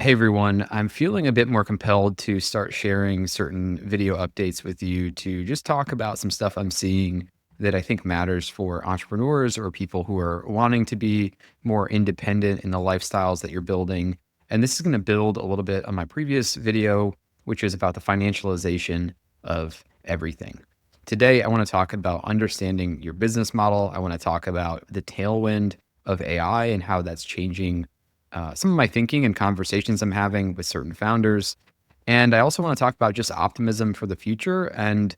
Hey everyone, I'm feeling a bit more compelled to start sharing certain video updates with you to just talk about some stuff I'm seeing that I think matters for entrepreneurs or people who are wanting to be more independent in the lifestyles that you're building. And this is going to build a little bit on my previous video, which is about the financialization of everything. Today, I want to talk about understanding your business model. I want to talk about the tailwind of AI and how that's changing some of my thinking and conversations I'm having with certain founders. And I also want to talk about just optimism for the future and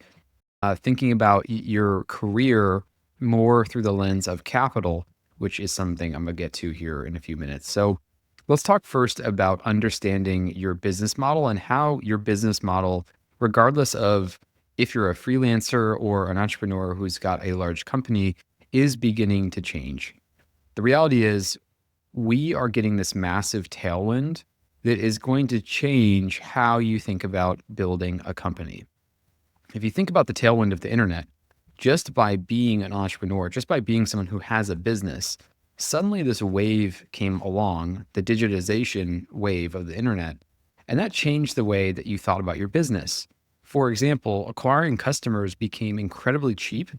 thinking about your career more through the lens of capital, which is something I'm going to get to here in a few minutes. So let's talk first about understanding your business model and how your business model, regardless of if you're a freelancer or an entrepreneur who's got a large company, is beginning to change. The reality is we are getting this massive tailwind that is going to change how you think about building a company. If you think about the tailwind of the internet, just by being an entrepreneur, just by being someone who has a business, suddenly this wave came along, the digitization wave of the internet, and that changed the way that you thought about your business. For example, acquiring customers became incredibly cheap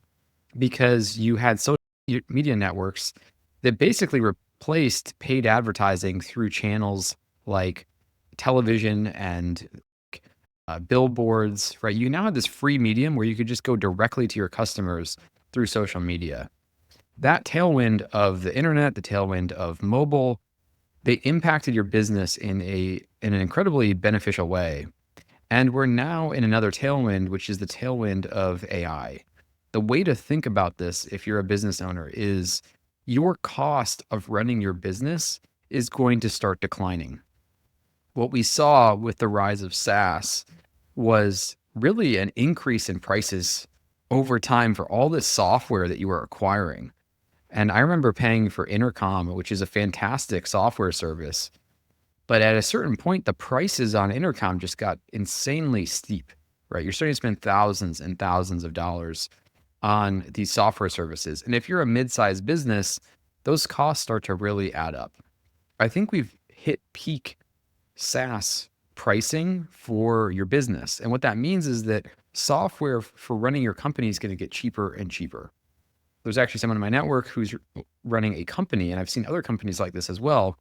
because you had social media networks that basically replaced paid advertising through channels like television and billboards, right? You now have this free medium where you could just go directly to your customers through social media. That tailwind of the internet, the tailwind of mobile, they impacted your business in an incredibly beneficial way. And we're now in another tailwind, which is the tailwind of AI. The way to think about this, if you're a business owner, is your cost of running your business is going to start declining. What we saw with the rise of SaaS was really an increase in prices over time for all this software that you were acquiring. And I remember paying for Intercom, which is a fantastic software service. But at a certain point, the prices on Intercom just got insanely steep, right? You're starting to spend thousands and thousands of dollars on these software services. And if you're a mid-sized business, those costs start to really add up. I think we've hit peak SaaS pricing for your business. And what that means is that software for running your company is going to get cheaper and cheaper. There's actually someone in my network who's running a company, and I've seen other companies like this as well,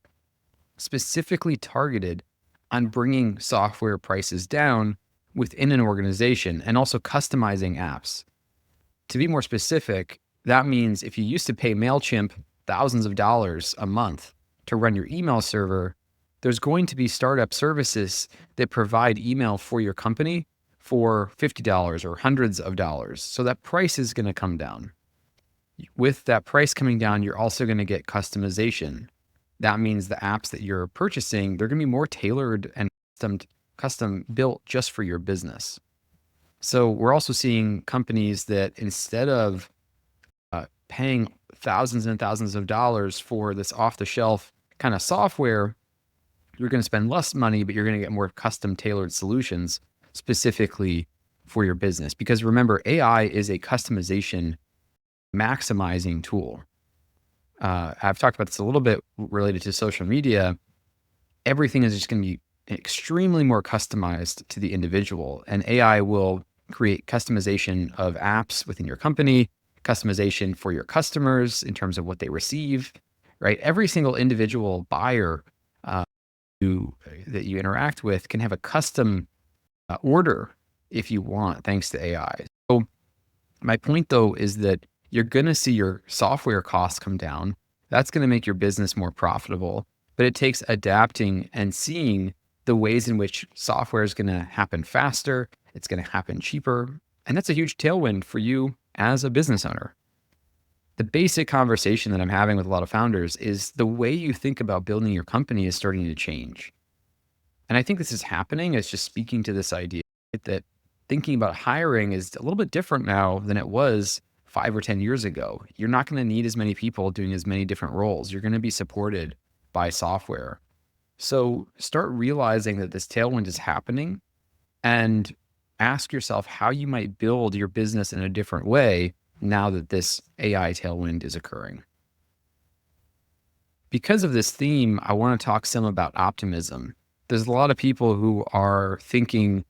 specifically targeted on bringing software prices down within an organization and also customizing apps. To be more specific, that means if you used to pay MailChimp thousands of dollars a month to run your email server, there's going to be startup services that provide email for your company for $50 or hundreds of dollars. So that price is going to come down. With that price coming down, you're also going to get customization. That means the apps that you're purchasing, they're going to be more tailored and custom built just for your business. So we're also seeing companies that instead of paying thousands and thousands of dollars for this off-the-shelf kind of software, you're going to spend less money, but you're going to get more custom tailored solutions specifically for your business. Because remember, AI is a customization maximizing tool. I've talked about this a little bit related to social media. Everything is just going to be extremely more customized to the individual, and AI will create customization of apps within your company, customization for your customers in terms of what they receive, right? Every single individual buyer that you interact with can have a custom order if you want, thanks to AI. So my point though is that you're going to see your software costs come down. That's going to make your business more profitable, but it takes adapting and seeing the ways in which software is going to happen faster. It's going to happen cheaper. And that's a huge tailwind for you as a business owner. The basic conversation that I'm having with a lot of founders is the way you think about building your company is starting to change. And I think this is happening. It's just speaking to this idea that thinking about hiring is a little bit different now than it was 5 or 10 years ago. You're not going to need as many people doing as many different roles. You're going to be supported by software. So start realizing that this tailwind is happening and ask yourself how you might build your business in a different way now that this AI tailwind is occurring. Because of this theme, I want to talk some about optimism. there's a lot of people who are thinking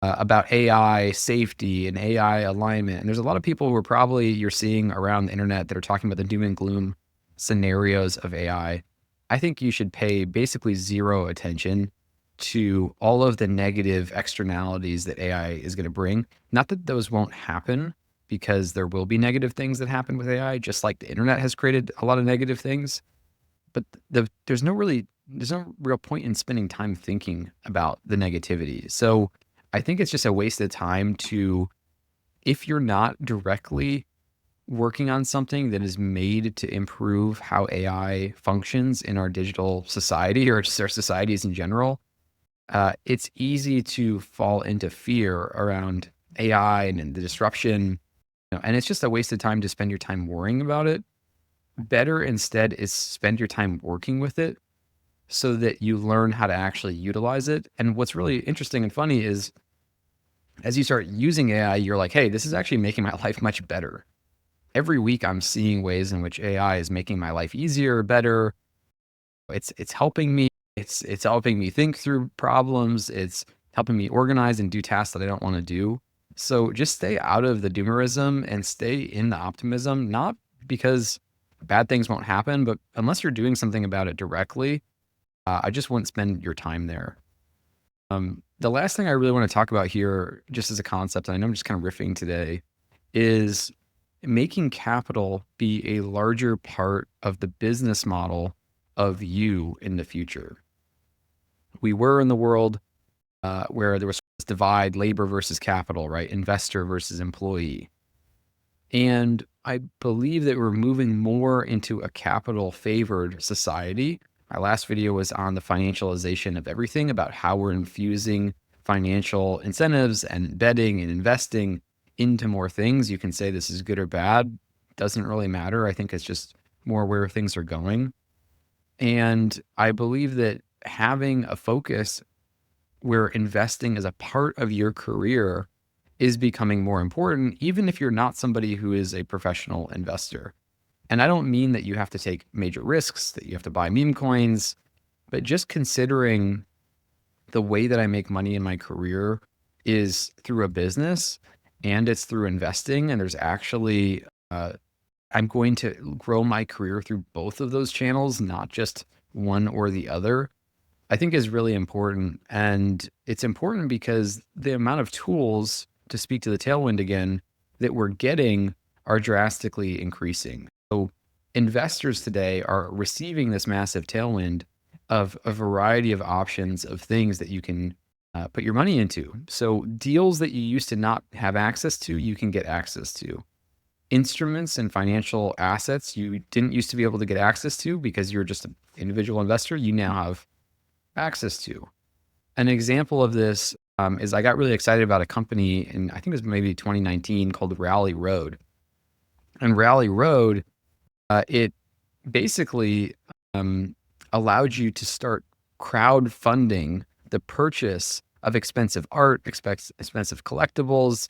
about AI safety and AI alignment. And there's a lot of people who are probably you're seeing around the internet that are talking about the doom and gloom scenarios of AI. I think you should pay basically zero attention to all of the negative externalities that AI is going to bring. Not that those won't happen, because there will be negative things that happen with AI, just like the internet has created a lot of negative things. But there's no real point in spending time thinking about the negativity. So I think it's just a waste of time to, if you're not directly working on something that is made to improve how AI functions in our digital society or just our societies in general, it's easy to fall into fear around AI and the disruption. And it's just a waste of time to spend your time worrying about it. Better instead is spend your time working with it so that you learn how to actually utilize it. And what's really interesting and funny is as you start using AI, you're like, hey, this is actually making my life much better. Every week I'm seeing ways in which AI is making my life easier, better. It's helping me. It's helping me think through problems. It's helping me organize and do tasks that I don't want to do. So just stay out of the doomerism and stay in the optimism, not because bad things won't happen, but unless you're doing something about it directly, I just wouldn't spend your time there. The last thing I really want to talk about here, just as a concept, and I know I'm just kind of riffing today, is making capital be a larger part of the business model of you in the future. We were in the world where there was this divide, labor versus capital, right? Investor versus employee. And I believe that we're moving more into a capital favored society. My last video was on the financialization of everything, about how we're infusing financial incentives and betting and investing into more things. You can say this is good or bad. Doesn't really matter. I think it's just more where things are going. And I believe that having a focus where investing as a part of your career is becoming more important, even if you're not somebody who is a professional investor. And I don't mean that you have to take major risks, that you have to buy meme coins, but just considering the way that I make money in my career is through a business and it's through investing. And there's actually, I'm going to grow my career through both of those channels, not just one or the other, I think is really important. And it's important because the amount of tools, to speak to the tailwind again, that we're getting are drastically increasing. So investors today are receiving this massive tailwind of a variety of options of things that you can put your money into. So deals that you used to not have access to, you can get access to. Instruments and financial assets you didn't used to be able to get access to because you're just an individual investor, you now have access to. An example of this is I got really excited about a company in, I think it was maybe 2019, called Rally Road. And Rally Road, it basically allowed you to start crowdfunding the purchase of expensive art, expensive collectibles,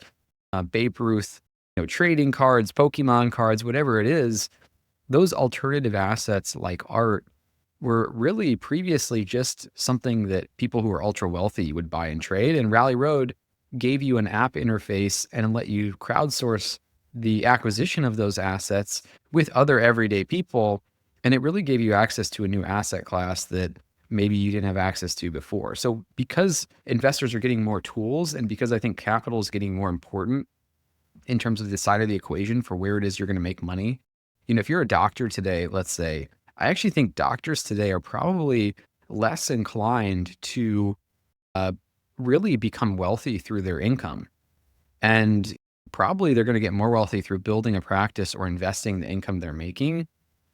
Babe Ruth, trading cards, Pokemon cards, whatever it is. Those alternative assets like art were really previously just something that people who are ultra wealthy would buy and trade. And Rally Road gave you an app interface and let you crowdsource the acquisition of those assets with other everyday people. And it really gave you access to a new asset class that maybe you didn't have access to before. So because investors are getting more tools, and because I think capital is getting more important in terms of the side of the equation for where it is you're going to make money. If you're a doctor today, let's say, I actually think doctors today are probably less inclined to really become wealthy through their income. And probably they're going to get more wealthy through building a practice or investing the income they're making.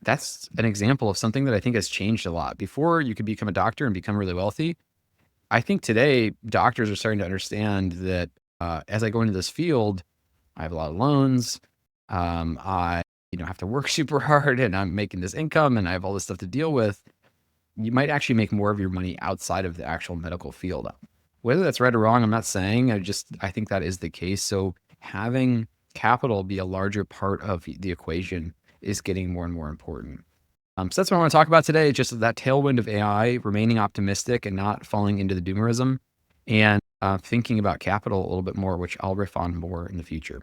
That's an example of something that I think has changed a lot. Before, you could become a doctor and become really wealthy. I think today doctors are starting to understand that as I go into this field, I have a lot of loans. I have to work super hard, and I'm making this income, and I have all this stuff to deal with. You might actually make more of your money outside of the actual medical field. Whether that's right or wrong, I'm not saying. I think that is the case. So having capital be a larger part of the equation is getting more and more important. So that's what I want to talk about today. Just that tailwind of AI, remaining optimistic and not falling into the doomerism, and thinking about capital a little bit more, which I'll riff on more in the future.